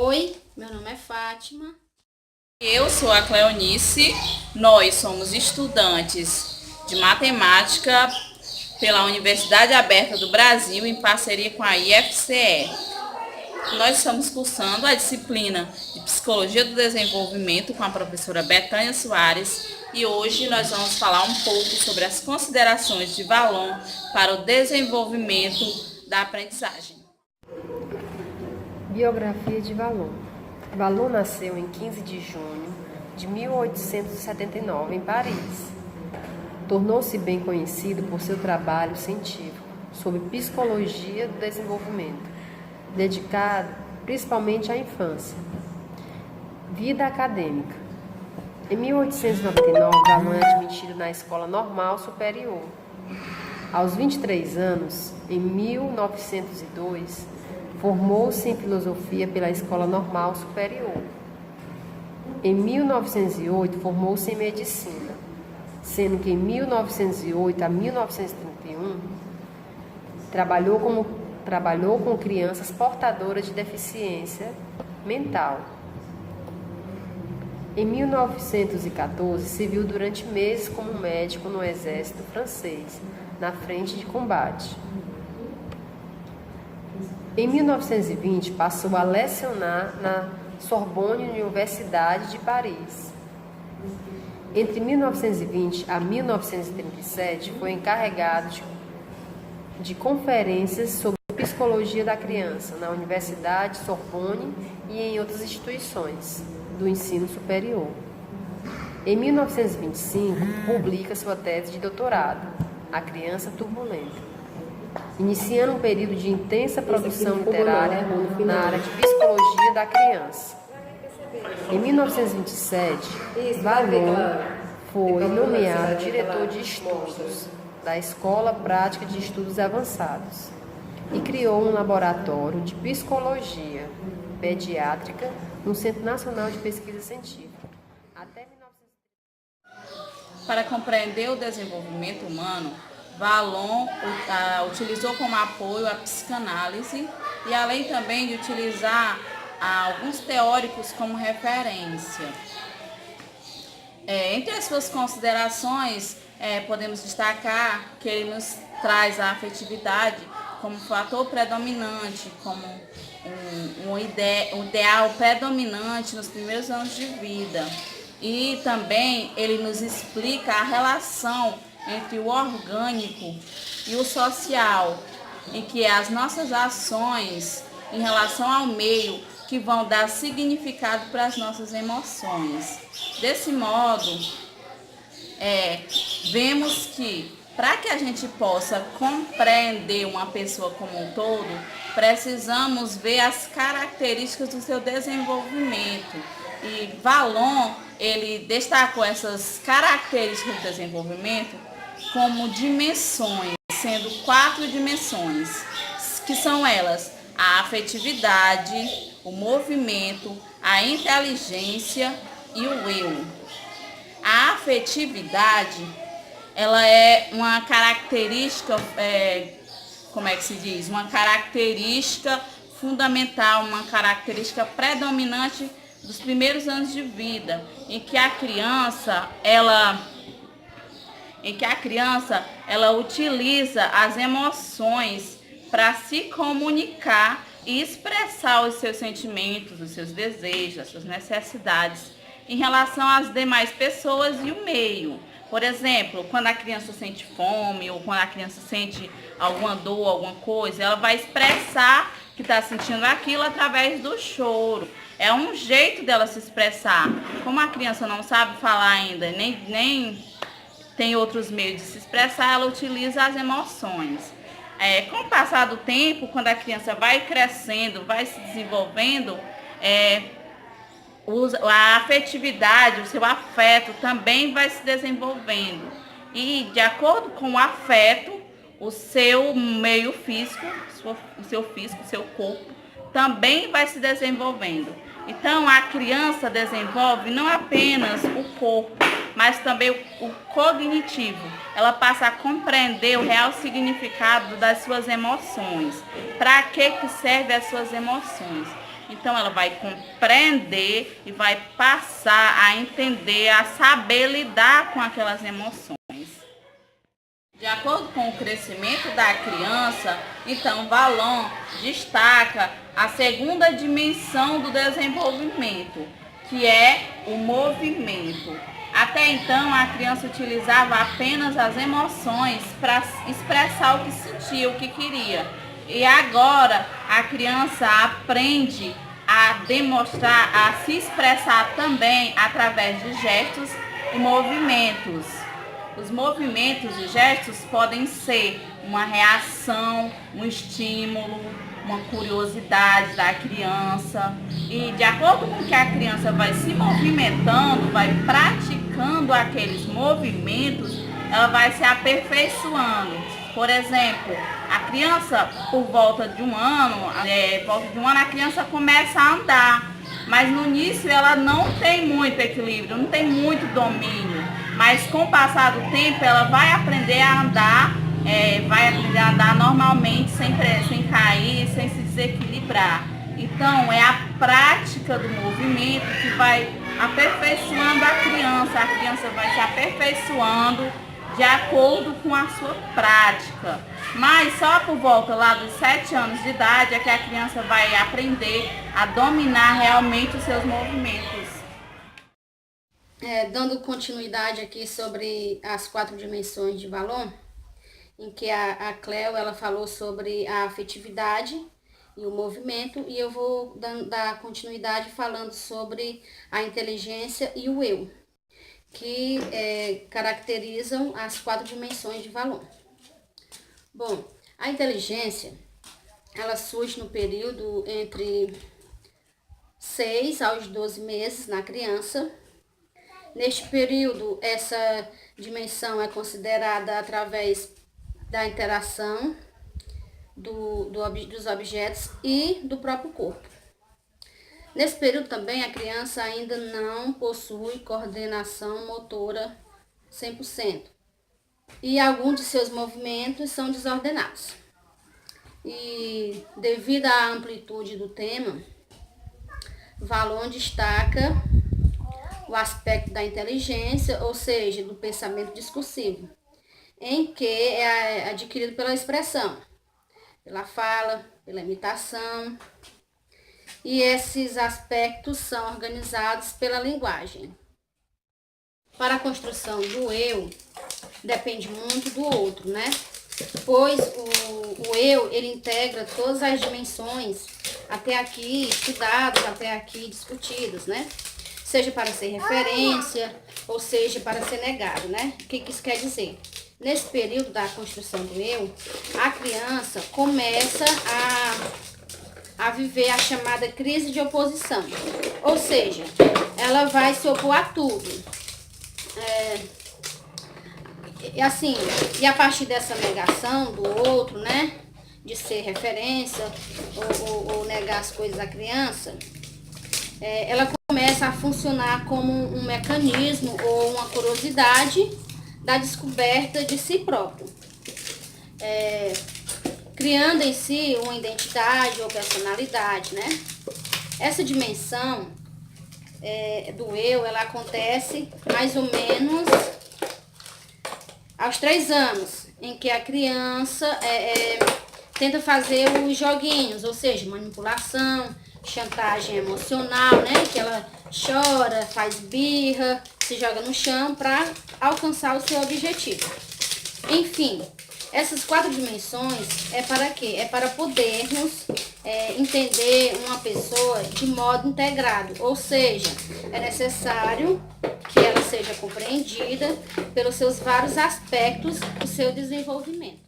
Oi, meu nome é Fátima. Eu sou a Cleonice, nós somos estudantes de matemática pela Universidade Aberta do Brasil em parceria com a IFCE. Nós estamos cursando a disciplina de Psicologia do Desenvolvimento com a professora Betânia Soares e hoje nós vamos falar um pouco sobre as considerações de Vallon para o desenvolvimento da aprendizagem. Biografia de Vallon. Vallon nasceu em 15 de junho de 1879 em Paris. Tornou-se bem conhecido por seu trabalho científico sobre psicologia do desenvolvimento, dedicado principalmente à infância. Vida acadêmica. Em 1899, Vallon é admitido na Escola Normal Superior. Aos 23 anos, em 1902, formou-se em filosofia pela Escola Normal Superior. Em 1908, formou-se em medicina, sendo que em 1908 a 1931 trabalhou com crianças portadoras de deficiência mental. Em 1914, serviu durante meses como médico no exército francês, na frente de combate. Em 1920, passou a lecionar na Sorbonne Universidade de Paris. Entre 1920 a 1937, foi encarregado de conferências sobre psicologia da criança na Universidade Sorbonne e em outras instituições do ensino superior. Em 1925, publica sua tese de doutorado, A Criança Turbulenta, iniciando um período de intensa produção literária na área de psicologia da criança. Em 1927, Vallon foi nomeado diretor de estudos da Escola Prática de Estudos Avançados e criou um laboratório de psicologia pediátrica no Centro Nacional de Pesquisa Científica. Até 1930. Para compreender o desenvolvimento humano, Vallon utilizou como apoio a psicanálise e além também de utilizar alguns teóricos como referência. Entre as suas considerações, podemos destacar que ele nos traz a afetividade como fator predominante, como um ideal predominante nos primeiros anos de vida. E também ele nos explica a relação entre o orgânico e o social, em que as nossas ações em relação ao meio que vão dar significado para as nossas emoções. Desse modo, vemos que para que a gente possa compreender uma pessoa como um todo, precisamos ver as características do seu desenvolvimento. E Vallon, ele destacou essas características do desenvolvimento como dimensões, sendo 4 dimensões, que são elas: a afetividade, o movimento, a inteligência e o eu. A afetividade, ela é uma característica, uma característica fundamental, uma característica predominante dos primeiros anos de vida, em que a criança, ela utiliza as emoções para se comunicar e expressar os seus sentimentos, os seus desejos, as suas necessidades em relação às demais pessoas e o meio. Por exemplo, quando a criança sente fome ou quando a criança sente alguma dor, alguma coisa, ela vai expressar que está sentindo aquilo através do choro. É um jeito dela se expressar. Como a criança não sabe falar ainda, nem tem outros meios de se expressar, ela utiliza as emoções. Com o passar do tempo, quando a criança vai crescendo, vai se desenvolvendo, a afetividade, o seu afeto também vai se desenvolvendo. E de acordo com o afeto, o seu meio físico, o seu corpo, também vai se desenvolvendo. Então, a criança desenvolve não apenas o corpo, mas também o cognitivo. Ela passa a compreender o real significado das suas emoções. Para que servem as suas emoções? Então ela vai compreender e vai passar a entender, a saber lidar com aquelas emoções. De acordo com o crescimento da criança, então Vallon destaca a segunda dimensão do desenvolvimento, que é o movimento. Até então, a criança utilizava apenas as emoções para expressar o que sentia, o que queria. E agora, a criança aprende a demonstrar, a se expressar também através de gestos e movimentos. Os movimentos e gestos podem ser uma reação, um estímulo, uma curiosidade da criança. E de acordo com que a criança vai se movimentando, vai praticando aqueles movimentos, ela vai se aperfeiçoando. Por exemplo, a criança, por volta de um ano, a criança começa a andar. Mas no início ela não tem muito equilíbrio, não tem muito domínio. Mas com o passar do tempo ela vai aprender a andar, normalmente, sem cair, sem se desequilibrar. Então é a prática do movimento que vai aperfeiçoando a criança vai se aperfeiçoando de acordo com a sua prática. Mas só por volta lá dos 7 anos de idade é que a criança vai aprender a dominar realmente os seus movimentos. Dando continuidade aqui sobre as 4 dimensões de Vallon, em que a Cleo ela falou sobre a afetividade e o movimento, e eu vou dar continuidade falando sobre a inteligência e o eu, que caracterizam as 4 dimensões de Vallon. Bom, a inteligência, ela surge no período entre 6 aos 12 meses na criança. Neste período, essa dimensão é considerada através da interação dos objetos e do próprio corpo. Nesse período também, a criança ainda não possui coordenação motora 100%. E alguns de seus movimentos são desordenados. E devido à amplitude do tema, Vallon destaca o aspecto da inteligência, ou seja, do pensamento discursivo, em que é adquirido pela expressão, pela fala, pela imitação, e esses aspectos são organizados pela linguagem. Para a construção do eu, depende muito do outro, né? Pois o eu, ele integra todas as dimensões até aqui estudadas, até aqui discutidas, né? Seja para ser referência, ou seja para ser negado, né? O que isso quer dizer? Nesse período da construção do eu, a criança começa a viver a chamada crise de oposição. Ou seja, ela vai se opor a tudo. E a partir dessa negação do outro, né, de ser referência ou negar as coisas da criança, ela começa a funcionar como um mecanismo ou uma curiosidade da descoberta de si próprio, criando em si uma identidade ou personalidade, né? Essa dimensão do eu, ela acontece mais ou menos aos 3 anos, em que a criança tenta fazer os joguinhos, ou seja, manipulação, chantagem emocional, né? Que ela chora, faz birra, se joga no chão para alcançar o seu objetivo. Enfim, essas 4 dimensões é para quê? É para podermos entender uma pessoa de modo integrado, ou seja, é necessário que ela seja compreendida pelos seus vários aspectos do seu desenvolvimento.